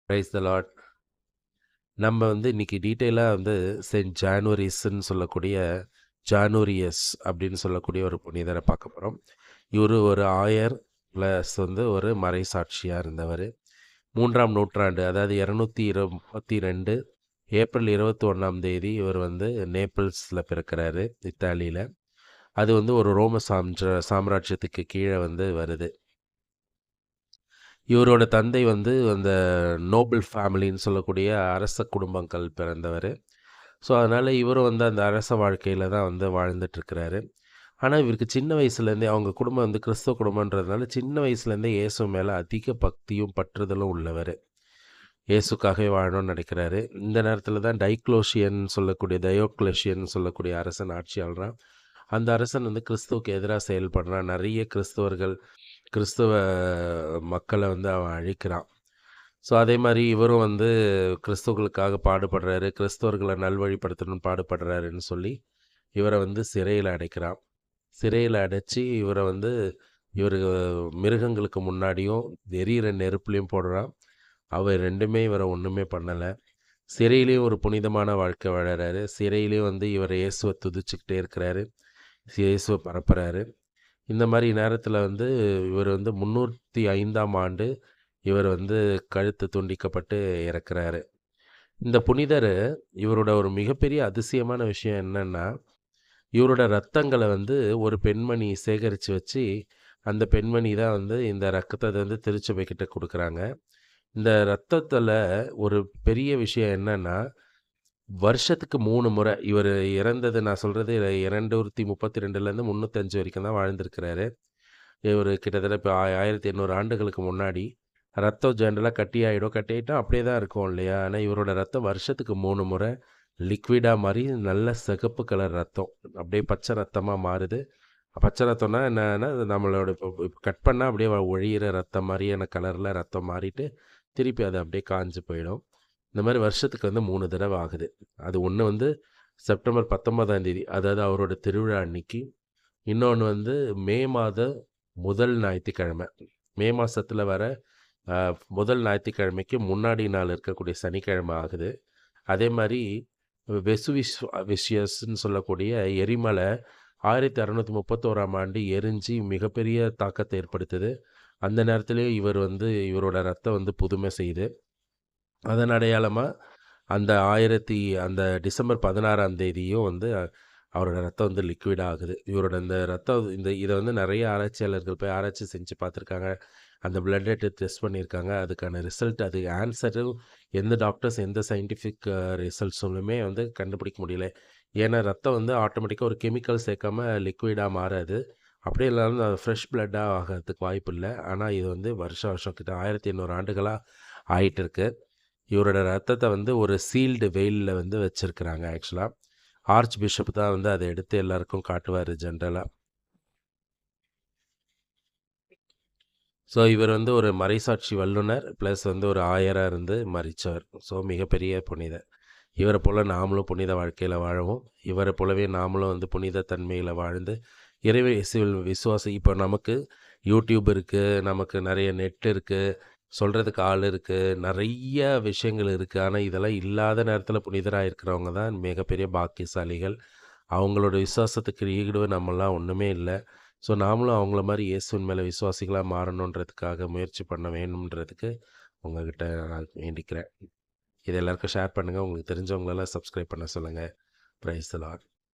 Praise the Lord. நம்ம வந்து இன்னைக்கு டீட்டெயிலாக வந்து செயின்ட் ஜான்வரிஸ்ன்னு சொல்லக்கூடிய ஜானூரியஸ் அப்படின்னு சொல்லக்கூடிய ஒரு புனிதரை பார்க்க போகிறோம். இவர் ஒரு ஆயர் ப்ளஸ் வந்து ஒரு மறைசாட்சியாக இருந்தவர். 3ஆம் நூற்றாண்டு, அதாவது 222 ஏப்ரல் 21ஆம் தேதி இவர் வந்து நேபிள்ஸில் பிறக்கிறாரு, இத்தாலியில். அது வந்து ஒரு ரோம சாம்ராஜ்யத்துக்கு கீழே வந்து வருது. இவரோட தந்தை வந்து அந்த நோபல் ஃபேமிலின்னு சொல்லக்கூடிய அரச குடும்பங்கள் பிறந்தவர். ஸோ அதனால் இவரும் வந்து அந்த அரச வாழ்க்கையில் தான் வந்து வாழ்ந்துட்டுருக்கிறாரு. ஆனால் இவருக்கு சின்ன வயசுலேருந்தே அவங்க குடும்பம் வந்து கிறிஸ்தவ குடும்பன்றதுனால சின்ன வயசுலேருந்தே இயேசு மேலே அதிக பக்தியும் பற்றுதலும் உள்ளவர். இயேசுக்காகவே வாழணும்னு நினைக்கிறாரு. இந்த நேரத்தில் தான் டயோக்ளேஷியன் சொல்லக்கூடிய அரசன் ஆட்சியாளரான். அந்த அரசன் வந்து கிறிஸ்துவுக்கு எதிராக செயல்படுறான். நிறைய கிறிஸ்தவ மக்களை வந்து அவன் அழிக்கிறான். ஸோ அதே மாதிரி இவரும் வந்து கிறிஸ்தவர்களுக்காக பாடுபடுறாரு, கிறிஸ்தவர்களை நல்வழிப்படுத்தணும்னு பாடுபடுறாருன்னு சொல்லி இவரை வந்து சிறையில் அடைக்கிறான். சிறையில் அடைச்சி இவரை வந்து மிருகங்களுக்கு முன்னாடியும் எரியிற நெருப்புலையும் போடுறான். அவர் ரெண்டுமே இவரை ஒன்றுமே பண்ணலை. சிறையிலையும் ஒரு புனிதமான வாழ்க்கை வாழறாரு. சிறையிலையும் வந்து இவர் இயேசுவை துதிச்சுக்கிட்டே இருக்கிறாரு, இயேசுவை பரப்புகிறாரு. இந்த மாதிரி நேரத்தில் வந்து இவர் வந்து 305ஆம் ஆண்டு இவர் வந்து கழுத்து துண்டிக்கப்பட்டு இறக்குறாரு. இந்த புனிதர் இவரோட ஒரு மிகப்பெரிய அதிசயமான விஷயம் என்னன்னா, இவரோட ரத்தங்களை வந்து ஒரு பெண்மணி சேகரித்து வச்சு, அந்த பெண்மணி தான் வந்து இந்த ரத்தத்தை வந்து திருச்சபைக்கிட்ட கொடுக்குறாங்க. இந்த ரத்தத்தில் ஒரு பெரிய விஷயம் என்னன்னா, வருஷத்துக்கு 3 முறை இவர் இறந்தது, நான் சொல்கிறது 232லேருந்து 305 வரைக்கும் தான் வாழ்ந்திருக்கிறாரு. இவர் கிட்டத்தட்ட இப்போ 1800 ஆண்டுகளுக்கு முன்னாடி. ரத்தம் ஜென்ரலாக கட்டியாயிட்டா அப்படியே தான் இருக்கும் இல்லையா? ஆனால் இவரோட ரத்தம் வருஷத்துக்கு 3 முறை லிக்விடாக மாறி நல்ல சிகப்பு கலர் ரத்தம் அப்படியே பச்சை ரத்தமாக மாறுது. பச்சை ரத்தம்னா என்னன்னா, நம்மளோட இப்போ கட் பண்ணால் அப்படியே ஒழியிற ரத்தம் மாதிரியான கலரில் ரத்தம் மாறிட்டு திருப்பி அது அப்படியே காஞ்சு போயிடும். இந்த மாதிரி வருஷத்துக்கு வந்து 3 தடவை ஆகுது. அது ஒன்று வந்து செப்டம்பர் 19ஆம் தேதி, அதாவது அவரோட திருவிழா அன்னைக்கு. இன்னொன்று வந்து மே மாத முதல் ஞாயிற்றுக்கிழமை, மே மாதத்தில் வர முதல் ஞாயிற்றுக்கிழமைக்கு முன்னாடி நாள் இருக்கக்கூடிய சனிக்கிழமை ஆகுது. அதே மாதிரி விஷயஸ்ன்னு சொல்லக்கூடிய எரிமலை 1631ஆம் ஆண்டு எரிஞ்சு மிகப்பெரிய தாக்கத்தை ஏற்படுத்துது. அந்த நேரத்திலே இவர் வந்து இவரோட ரத்தம் வந்து புதுமை செய்யுது. அதன் அடையாளமாக அந்த டிசம்பர் 16ஆம் தேதியும் வந்து அவரோட ரத்தம் வந்து லிக்விட் ஆகுது. இவரோட இந்த ரத்தம் இதை வந்து நிறைய ஆராய்ச்சியாளர்கள் போய் ஆராய்ச்சி செஞ்சு பார்த்துருக்காங்க. அந்த பிளட் டெஸ்ட் பண்ணியிருக்காங்க. அதுக்கான ரிசல்ட், அது ஆன்சரும் எந்த டாக்டர்ஸ் எந்த சயின்டிஃபிக் ரிசல்ட்ஸுமே வந்து கண்டுபிடிக்க முடியல. ஏன்னா ரத்தம் வந்து ஆட்டோமேட்டிக்காக ஒரு கெமிக்கல் சேர்க்காம லிக்விடாக மாறாது. அப்படியே இல்லாமல் அது ஃப்ரெஷ் பிளட்டாக ஆகிறதுக்கு வாய்ப்பு இல்லை. ஆனால் இது வந்து வருஷம் கிட்ட 1800 ஆண்டுகளாக ஆகிட்டு இருக்கு. இவரோட ரத்தத்தை வந்து ஒரு சீல்டு வெயிலில் வந்து வச்சுருக்குறாங்க. ஆக்சுவலாக ஆர்ச் பிஷப் தான் வந்து அதை எடுத்து எல்லாருக்கும் காட்டுவார் ஜென்ரலாக. ஸோ இவர் வந்து ஒரு மறைசாட்சி வல்லுனர் ப்ளஸ் வந்து ஒரு ஆயராக இருந்து மறித்தவர். ஸோ மிகப்பெரிய புனிதர். இவரை போல் நாமளும் புனித வாழ்க்கையில் வாழவும், இவரை போலவே நாமளும் வந்து புனித தன்மையில் வாழ்ந்து இறைவ விசுவாசம். இப்போ நமக்கு யூடியூப் இருக்குது, நமக்கு நிறைய நெட் இருக்குது, சொல்கிறதுக்கு ஆள் இருக்குது, நிறைய விஷயங்கள் இருக்குது. ஆனால் இதெல்லாம் இல்லாத நேரத்தில் புனிதராக இருக்கிறவங்க தான் மிகப்பெரிய பாக்கியசாலிகள். அவங்களோட விசுவாசத்துக்கு ஈடு நம்மளாம் ஒன்றுமே இல்லை. ஸோ நாமளும் அவங்கள மாதிரி இயேசுவின் மேலே விசுவாசிகளாக மாறணுன்றதுக்காக முயற்சி பண்ண வேணுன்றதுக்கு உங்கள்கிட்ட நான் வேண்டிக்கிறேன். இது எல்லாருக்கும் ஷேர் பண்ணுங்கள். உங்களுக்கு தெரிஞ்சவங்களெல்லாம் சப்ஸ்கிரைப் பண்ண சொல்லுங்கள். Praise the Lord.